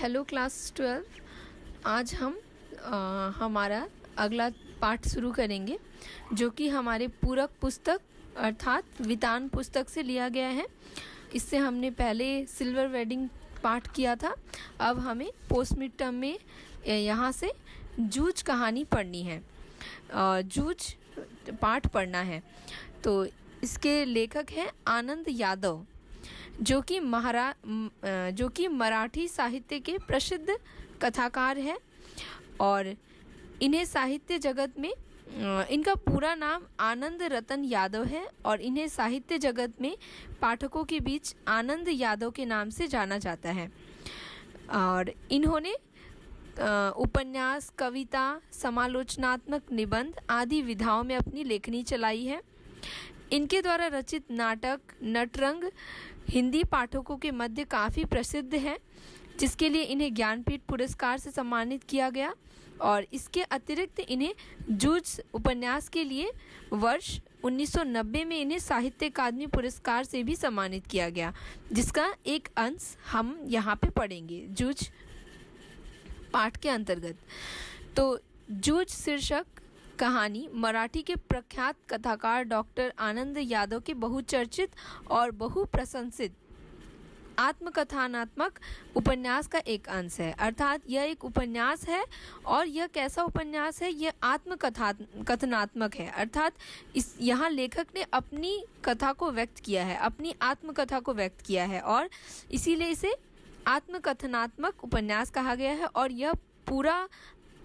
Hello class 12। आज हम हमारा अगला पाठ शुरू करेंगे जो कि हमारे पूरक पुस्तक अर्थात वितान पुस्तक से लिया गया है। इससे हमने पहले सिल्वर वेडिंग पाठ किया था। अब हमें पोस्ट मिड टर्म में यहाँ से जूझ कहानी पढ़नी है, जूझ पाठ पढ़ना है। तो इसके लेखक हैं आनंद यादव, जो कि मराठी साहित्य के प्रसिद्ध कथाकार है। और इन्हें साहित्य जगत में इनका पूरा नाम आनंद रतन यादव है और इन्हें साहित्य जगत में पाठकों के बीच आनंद यादव के नाम से जाना जाता है। और इन्होंने उपन्यास, कविता, समालोचनात्मक निबंध आदि विधाओं में अपनी लेखनी चलाई है। इनके द्वारा रचित नाटक नटरंग हिंदी पाठकों के मध्य काफ़ी प्रसिद्ध है, जिसके लिए इन्हें ज्ञानपीठ पुरस्कार से सम्मानित किया गया। और इसके अतिरिक्त इन्हें जूझ उपन्यास के लिए वर्ष 1990 में इन्हें साहित्य अकादमी पुरस्कार से भी सम्मानित किया गया, जिसका एक अंश हम यहाँ पे पढ़ेंगे जूझ पाठ के अंतर्गत। तो जूझ शीर्षक कहानी मराठी के प्रख्यात कथाकार डॉक्टर आनंद यादव के बहुचर्चित और बहुप्रशंसित आत्मकथनात्मक उपन्यास का एक अंश है। अर्थात यह एक उपन्यास है और यह कैसा उपन्यास है, यह आत्मकथनात्मक है। अर्थात यहाँ लेखक ने अपनी कथा को व्यक्त किया है, अपनी आत्मकथा को व्यक्त किया है और इसीलिए इसे आत्मकथनात्मक उपन्यास कहा गया है। और यह पूरा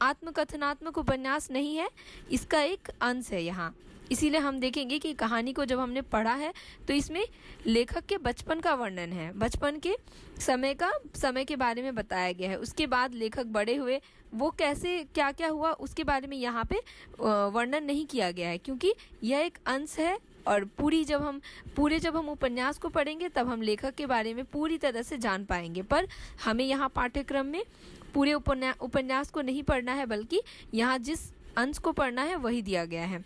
आत्मकथनात्मक उपन्यास नहीं है, इसका एक अंश है यहाँ। इसीलिए हम देखेंगे कि कहानी को जब हमने पढ़ा है तो इसमें लेखक के बचपन का वर्णन है, बचपन के समय के बारे में बताया गया है। उसके बाद लेखक बड़े हुए, वो कैसे क्या क्या हुआ उसके बारे में यहाँ पे वर्णन नहीं किया गया है, क्योंकि यह एक अंश है। और जब हम उपन्यास को पढ़ेंगे तब हम लेखक के बारे में पूरी तरह से जान पाएंगे। पर हमें यहाँ पाठ्यक्रम में पूरे उपन्यास को नहीं पढ़ना है, बल्कि यहाँ जिस अंश को पढ़ना है वही दिया गया है।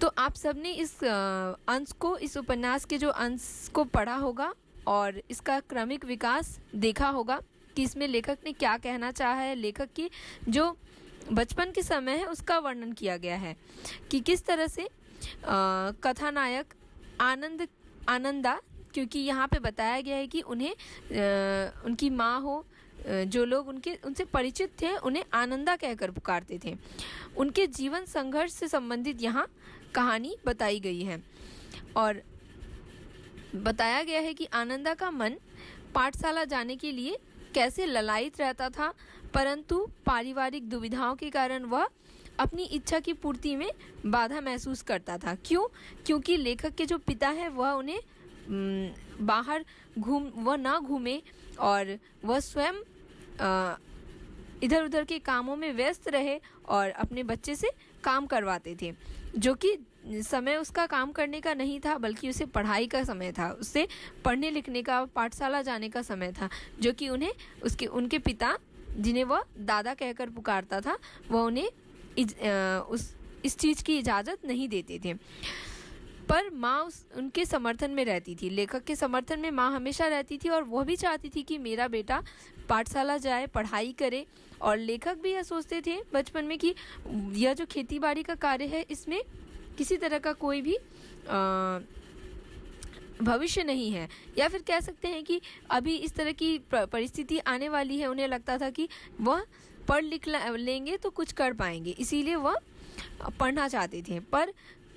तो आप सबने इस उपन्यास के जो अंश को पढ़ा होगा और इसका क्रमिक विकास देखा होगा कि इसमें लेखक ने क्या कहना चाहा है। लेखक की जो बचपन के समय है उसका वर्णन किया गया है कि किस तरह से कथानायक आनंदा, क्योंकि यहाँ पे बताया गया है कि उन्हें उनकी माँ हो, जो लोग उनसे परिचित थे उन्हें आनंदा कहकर पुकारते थे, उनके जीवन संघर्ष से संबंधित यहाँ कहानी बताई गई है। और बताया गया है कि आनंदा का मन पाठशाला जाने के लिए कैसे ललायित रहता था, परंतु पारिवारिक दुविधाओं के कारण वह अपनी इच्छा की पूर्ति में बाधा महसूस करता था। क्योंकि लेखक के जो पिता है वह उन्हें बाहर ना घूमे और वह स्वयं इधर उधर के कामों में व्यस्त रहे और अपने बच्चे से काम करवाते थे, जो कि समय उसका काम करने का नहीं था, बल्कि उसे पढ़ाई का समय था, उससे पढ़ने लिखने का, पाठशाला जाने का समय था, जो कि उनके पिता, जिन्हें वह दादा कहकर पुकारता था, वह उन्हें इस चीज़ की इजाज़त नहीं देते थे। पर माँ उनके समर्थन में रहती थी, लेखक के समर्थन में माँ हमेशा रहती थी और वह भी चाहती थी कि मेरा बेटा पाठशाला जाए, पढ़ाई करे। और लेखक भी यह सोचते थे बचपन में कि यह जो खेती बाड़ी का कार्य है इसमें किसी तरह का कोई भी भविष्य नहीं है, या फिर कह सकते हैं कि अभी इस तरह की परिस्थिति आने वाली है। उन्हें लगता था कि वह पढ़ लिख लेंगे तो कुछ कर पाएंगे, इसीलिए वह पढ़ना चाहते थे। पर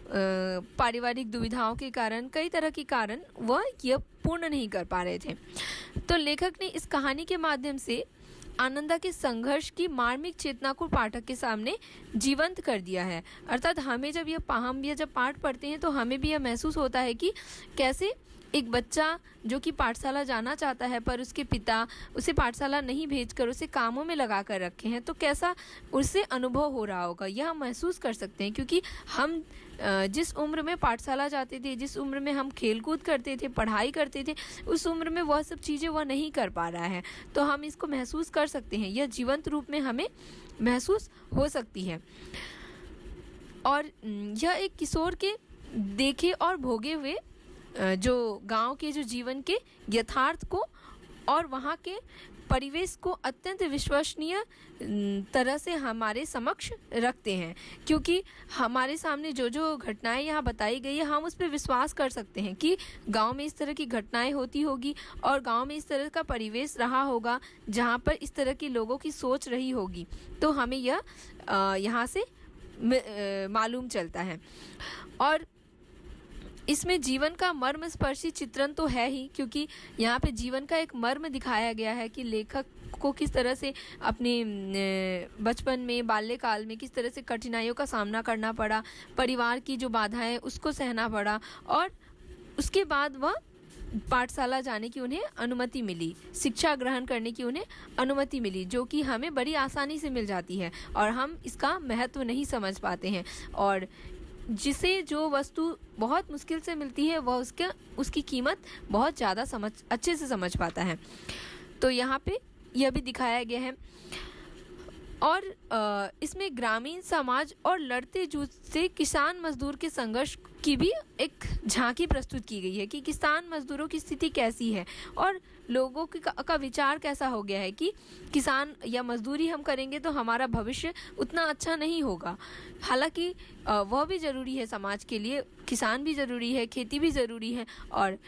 पारिवारिक दुविधाओं के कारण, कई तरह के कारण वह यह पूर्ण नहीं कर पा रहे थे। तो लेखक ने इस कहानी के माध्यम से आनंदा के संघर्ष की मार्मिक चेतना को पाठक के सामने जीवंत कर दिया है। अर्थात हम जब पाठ पढ़ते हैं तो हमें भी यह महसूस होता है कि कैसे एक बच्चा जो कि पाठशाला जाना चाहता है पर उसके पिता उसे पाठशाला नहीं भेजकर उसे कामों में लगा कर रखे हैं, तो कैसा उसे अनुभव हो रहा होगा, यह हम महसूस कर सकते हैं। क्योंकि हम जिस उम्र में पाठशाला जाते थे, जिस उम्र में हम खेलकूद करते थे, पढ़ाई करते थे, उस उम्र में वह सब चीज़ें वह नहीं कर पा रहा है, तो हम इसको महसूस कर सकते हैं। यह जीवंत रूप में हमें महसूस हो सकती है। और यह एक किशोर के देखे और भोगे हुए जो गांव के जो जीवन के यथार्थ को और वहाँ के परिवेश को अत्यंत विश्वसनीय तरह से हमारे समक्ष रखते हैं, क्योंकि हमारे सामने जो जो घटनाएं यहाँ बताई गई है हम उस पर विश्वास कर सकते हैं कि गांव में इस तरह की घटनाएं होती होगी और गांव में इस तरह का परिवेश रहा होगा जहाँ पर इस तरह के लोगों की सोच रही होगी। तो हमें यह यहाँ से मालूम चलता है। और इसमें जीवन का मर्मस्पर्शी चित्रण तो है ही, क्योंकि यहाँ पे जीवन का एक मर्म दिखाया गया है कि लेखक को किस तरह से अपने बचपन में, बाल्यकाल में किस तरह से कठिनाइयों का सामना करना पड़ा, परिवार की जो बाधाएं उसको सहना पड़ा, और उसके बाद वह पाठशाला जाने की उन्हें अनुमति मिली, शिक्षा ग्रहण करने की उन्हें अनुमति मिली, जो कि हमें बड़ी आसानी से मिल जाती है और हम इसका महत्व नहीं समझ पाते हैं। और जिसे जो वस्तु बहुत मुश्किल से मिलती है वह उसकी कीमत बहुत ज़्यादा अच्छे से समझ पाता है। तो यहाँ पे यह भी दिखाया गया है। और इसमें ग्रामीण समाज और लड़ते जूझते किसान मजदूर के संघर्ष की भी एक झांकी प्रस्तुत की गई है कि किसान मजदूरों की स्थिति कैसी है और लोगों का विचार कैसा हो गया है कि किसान या मजदूरी हम करेंगे तो हमारा भविष्य उतना अच्छा नहीं होगा। हालांकि वह भी ज़रूरी है समाज के लिए, किसान भी ज़रूरी है, खेती भी ज़रूरी है, और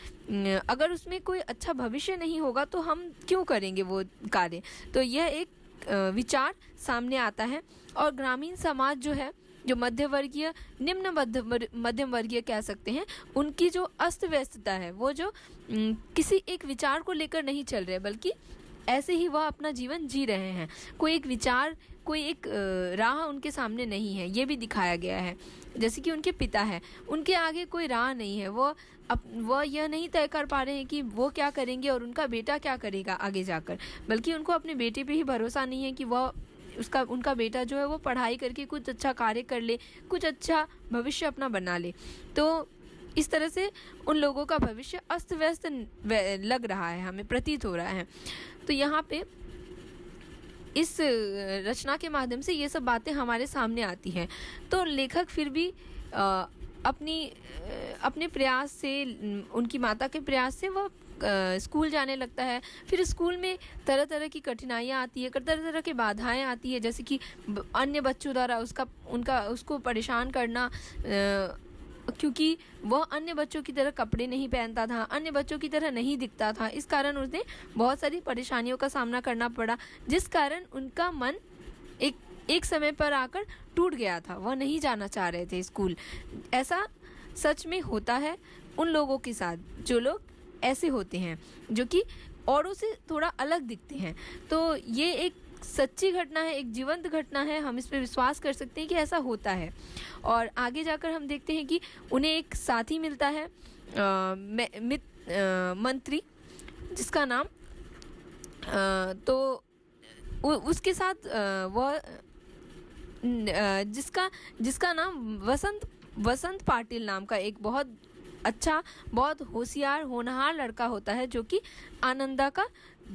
अगर उसमें कोई अच्छा भविष्य नहीं होगा तो हम क्यों करेंगे वो कार्य। तो यह एक विचार सामने आता है। और ग्रामीण समाज जो है, जो मध्यवर्गीय, निम्न मध्यम वर्गीय कह सकते हैं, उनकी जो अस्त व्यस्तता है, वो जो किसी एक विचार को लेकर नहीं चल रहे बल्कि ऐसे ही वह अपना जीवन जी रहे हैं। कोई एक विचार, कोई एक राह उनके सामने नहीं है, ये भी दिखाया गया है। जैसे कि उनके पिता है, उनके आगे कोई राह नहीं है, वह यह नहीं तय कर पा रहे हैं कि वो क्या करेंगे और उनका बेटा क्या करेगा आगे जाकर, बल्कि उनको अपने बेटे पे ही भरोसा नहीं है कि उनका बेटा जो है वो पढ़ाई करके कुछ अच्छा कार्य कर ले, कुछ अच्छा भविष्य अपना बना ले। तो इस तरह से उन लोगों का भविष्य अस्त व्यस्त लग रहा है, हमें प्रतीत हो रहा है। तो यहाँ पे इस रचना के माध्यम से ये सब बातें हमारे सामने आती हैं। तो लेखक फिर भी अपने प्रयास से, उनकी माता के प्रयास से वह स्कूल जाने लगता है। फिर स्कूल में तरह तरह की कठिनाइयाँ आती है, तरह तरह की बाधाएं आती है, जैसे कि अन्य बच्चों द्वारा उसको परेशान करना, क्योंकि वह अन्य बच्चों की तरह कपड़े नहीं पहनता था, अन्य बच्चों की तरह नहीं दिखता था। इस कारण उन्हें बहुत सारी परेशानियों का सामना करना पड़ा, जिस कारण उनका मन एक समय पर आकर टूट गया था। वह नहीं जाना चाह रहे थे स्कूल। ऐसा सच में होता है उन लोगों के साथ, जो लोग ऐसे होते हैं, जो कि औरों से थोड़ा अलग दिखते हैं। तो ये एक सच्ची घटना है, एक जीवंत घटना है, हम इस पर विश्वास कर सकते हैं कि ऐसा होता है। और आगे जाकर हम देखते हैं कि उन्हें एक साथी मिलता है, मंत्री, जिसका नाम तो उसके साथ वह जिसका नाम वसंत पाटिल नाम का एक बहुत अच्छा, बहुत होशियार, होनहार लड़का होता है, जो कि आनंदा का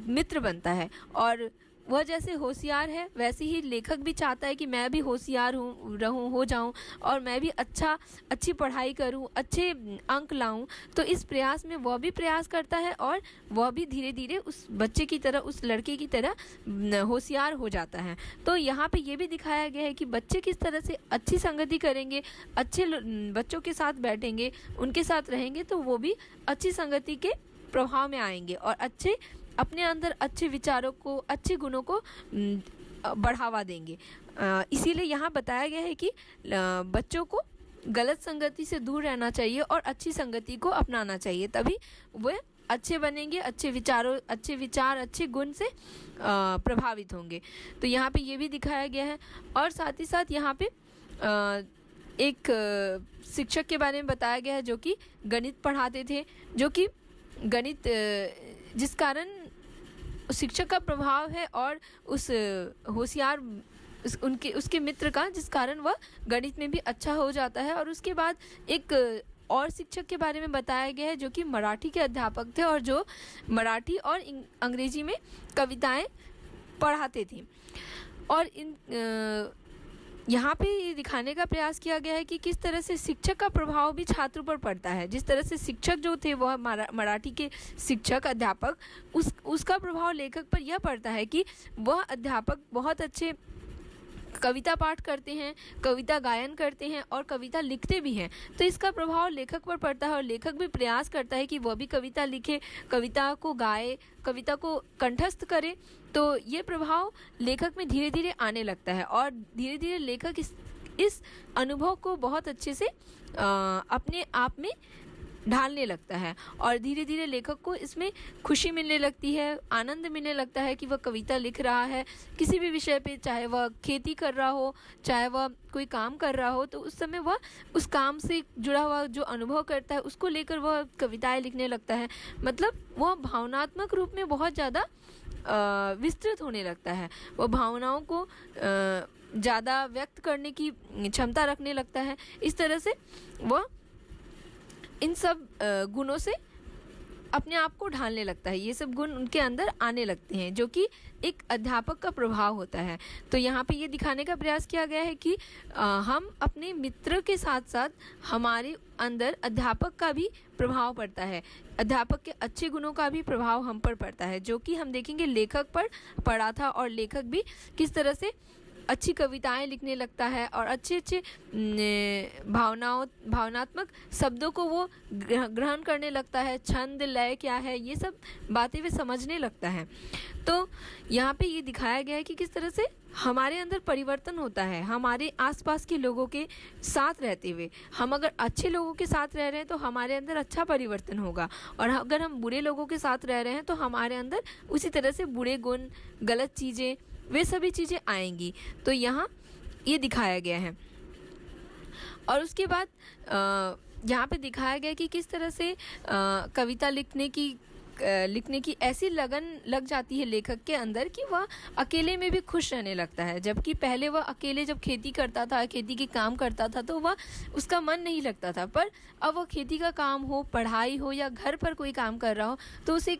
मित्र बनता है। और वह जैसे होशियार है वैसे ही लेखक भी चाहता है कि मैं भी होशियार हो जाऊं और मैं भी अच्छी पढ़ाई करूं, अच्छे अंक लाऊं। तो इस प्रयास में वह भी प्रयास करता है और वह भी धीरे धीरे उस बच्चे की तरह, उस लड़के की तरह होशियार हो जाता है। तो यहाँ पे ये भी दिखाया गया है कि बच्चे किस तरह से अच्छी संगति करेंगे, अच्छे बच्चों के साथ बैठेंगे, उनके साथ रहेंगे, तो वो भी अच्छी संगति के प्रभाव में आएंगे और अपने अंदर अच्छे विचारों को, अच्छे गुणों को बढ़ावा देंगे। इसीलिए यहाँ बताया गया है कि बच्चों को गलत संगति से दूर रहना चाहिए और अच्छी संगति को अपनाना चाहिए, तभी वे अच्छे बनेंगे, अच्छे विचार, अच्छे गुण से प्रभावित होंगे। तो यहाँ पे ये भी दिखाया गया है। और साथ ही साथ यहाँ पे एक शिक्षक के बारे में बताया गया है, जो कि गणित पढ़ाते थे, जो कि गणित जिस कारण शिक्षक का प्रभाव है और उस होशियार उसके मित्र का, जिस कारण वह गणित में भी अच्छा हो जाता है। और उसके बाद एक और शिक्षक के बारे में बताया गया है, जो कि मराठी के अध्यापक थे और जो मराठी और अंग्रेजी में कविताएं पढ़ाते थे। और यहाँ पे ये दिखाने का प्रयास किया गया है कि किस तरह से शिक्षक का प्रभाव भी छात्रों पर पड़ता है। जिस तरह से शिक्षक जो थे वह मराठी के शिक्षक अध्यापक, उसका प्रभाव लेखक पर यह पड़ता है कि वह अध्यापक बहुत अच्छे कविता पाठ करते हैं, कविता गायन करते हैं और कविता लिखते भी हैं। तो इसका प्रभाव लेखक पर पड़ता है और लेखक भी प्रयास करता है कि वह भी कविता लिखे, कविता को गाए, कविता को कंठस्थ करे। तो ये प्रभाव लेखक में धीरे धीरे आने लगता है और धीरे धीरे लेखक इस अनुभव को बहुत अच्छे से अपने आप में ढालने लगता है और धीरे धीरे लेखक को इसमें खुशी मिलने लगती है, आनंद मिलने लगता है कि वह कविता लिख रहा है किसी भी विषय पे, चाहे वह खेती कर रहा हो, चाहे वह कोई काम कर रहा हो। तो उस समय वह उस काम से जुड़ा हुआ जो अनुभव करता है उसको लेकर वह कविताएं लिखने लगता है। मतलब वह भावनात्मक रूप में बहुत ज़्यादा विस्तृत होने लगता है, वह भावनाओं को ज़्यादा व्यक्त करने की क्षमता रखने लगता है। इस तरह से वह इन सब गुणों से अपने आप को ढालने लगता है, ये सब गुण उनके अंदर आने लगते हैं जो कि एक अध्यापक का प्रभाव होता है। तो यहाँ पे ये दिखाने का प्रयास किया गया है कि हम अपने मित्र के साथ साथ हमारे अंदर अध्यापक का भी प्रभाव पड़ता है, अध्यापक के अच्छे गुणों का भी प्रभाव हम पर पड़ता है, जो कि हम देखेंगे लेखक पर पड़ा था। और लेखक भी किस तरह से अच्छी कविताएं लिखने लगता है और अच्छे अच्छे भावनात्मक शब्दों को वो ग्रहण करने लगता है, छंद लय क्या है ये सब बातें वे समझने लगता है। तो यहाँ पे ये दिखाया गया है कि किस तरह से हमारे अंदर परिवर्तन होता है हमारे आसपास के लोगों के साथ रहते हुए। हम अगर अच्छे लोगों के साथ रह रहे हैं तो हमारे अंदर अच्छा परिवर्तन होगा, और अगर हम बुरे लोगों के साथ रह रहे हैं तो हमारे अंदर उसी तरह से बुरे गुण, गलत चीज़ें, वे सभी चीज़ें आएंगी। तो यहाँ ये दिखाया गया है। और उसके बाद यहाँ पे दिखाया गया कि किस तरह से कविता लिखने की ऐसी लगन लग जाती है लेखक के अंदर कि वह अकेले में भी खुश रहने लगता है। जबकि पहले वह अकेले जब खेती करता था, खेती के काम करता था, तो वह उसका मन नहीं लगता था। पर अब वह खेती का काम हो, पढ़ाई हो या घर पर कोई काम कर रहा हो तो उसे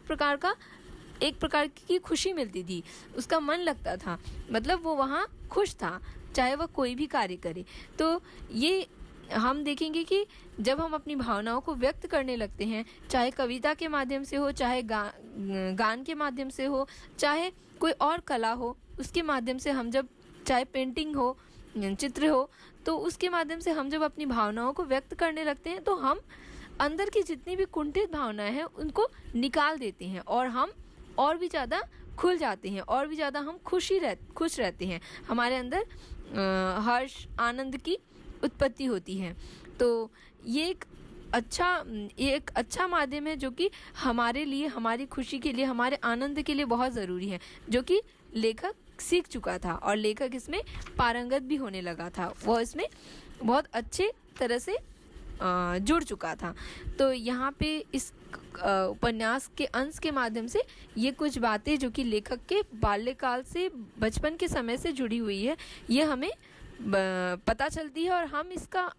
एक प्रकार की खुशी मिलती थी, उसका मन लगता था, मतलब वो वहाँ खुश था चाहे वह कोई भी कार्य करे। तो ये हम देखेंगे कि जब हम अपनी भावनाओं को व्यक्त करने लगते हैं, चाहे कविता के माध्यम से हो, चाहे गान के माध्यम से हो, चाहे कोई और कला हो उसके माध्यम से हम जब, चाहे पेंटिंग हो, चित्र हो, तो उसके माध्यम से हम जब अपनी भावनाओं को व्यक्त करने लगते हैं तो हम अंदर की जितनी भी कुंठित भावनाएं हैं उनको निकाल देते हैं और हम और भी ज़्यादा खुल जाते हैं, और भी ज़्यादा हम खुश रहते हैं, हमारे अंदर हर्ष, आनंद की उत्पत्ति होती है। तो ये एक अच्छा माध्यम है जो कि हमारे लिए, हमारी खुशी के लिए, हमारे आनंद के लिए बहुत ज़रूरी है, जो कि लेखक सीख चुका था और लेखक इसमें पारंगत भी होने लगा था, वह इसमें बहुत अच्छे तरह से जुड़ चुका था। तो यहाँ पे इस उपन्यास के अंश के माध्यम से ये कुछ बातें जो कि लेखक के बाल्यकाल से, बचपन के समय से जुड़ी हुई है, ये हमें पता चलती है और हम इसका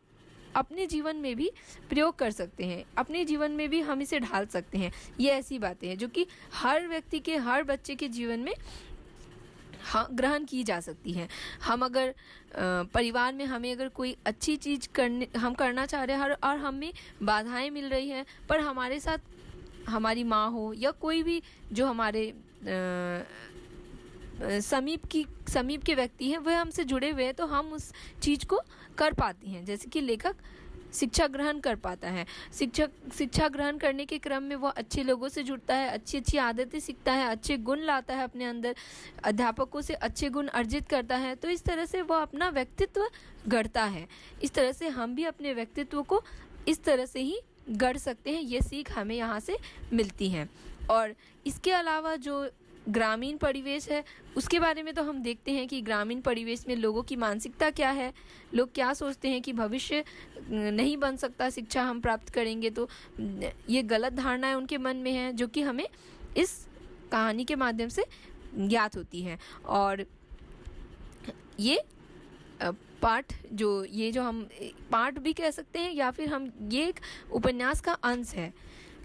अपने जीवन में भी प्रयोग कर सकते हैं, अपने जीवन में भी हम इसे ढाल सकते हैं। ये ऐसी बातें हैं जो कि हर व्यक्ति के, हर बच्चे के जीवन में ग्रहण की जा सकती हैं। हम अगर परिवार में हमें अगर कोई अच्छी चीज़ हम करना चाह रहे हैं और हमें बाधाएं मिल रही हैं, पर हमारे साथ हमारी माँ हो या कोई भी जो हमारे समीप के व्यक्ति हैं वह हमसे जुड़े हुए हैं, तो हम उस चीज़ को कर पाते हैं। जैसे कि लेखक शिक्षा ग्रहण कर पाता है, शिक्षा ग्रहण करने के क्रम में वह अच्छे लोगों से जुड़ता है, अच्छी अच्छी आदतें सीखता है, अच्छे गुण लाता है अपने अंदर, अध्यापकों से अच्छे गुण अर्जित करता है। तो इस तरह से वह अपना व्यक्तित्व गढ़ता है। इस तरह से हम भी अपने व्यक्तित्व को इस तरह से ही गढ़ सकते हैं, ये सीख हमें यहाँ से मिलती है। और इसके अलावा जो ग्रामीण परिवेश है उसके बारे में तो हम देखते हैं कि ग्रामीण परिवेश में लोगों की मानसिकता क्या है, लोग क्या सोचते हैं कि भविष्य नहीं बन सकता शिक्षा हम प्राप्त करेंगे, तो ये गलत धारणाएं उनके मन में हैं जो कि हमें इस कहानी के माध्यम से ज्ञात होती हैं। और ये जो हम पाठ भी कह सकते हैं या फिर हम ये एक उपन्यास का अंश है,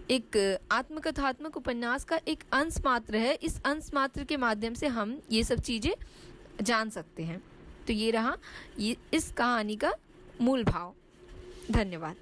एक आत्मकथात्मक उपन्यास का एक अंश मात्र है। इस अंश मात्र के माध्यम से हम ये सब चीज़ें जान सकते हैं। तो ये रहा इस कहानी का मूल भाव। धन्यवाद।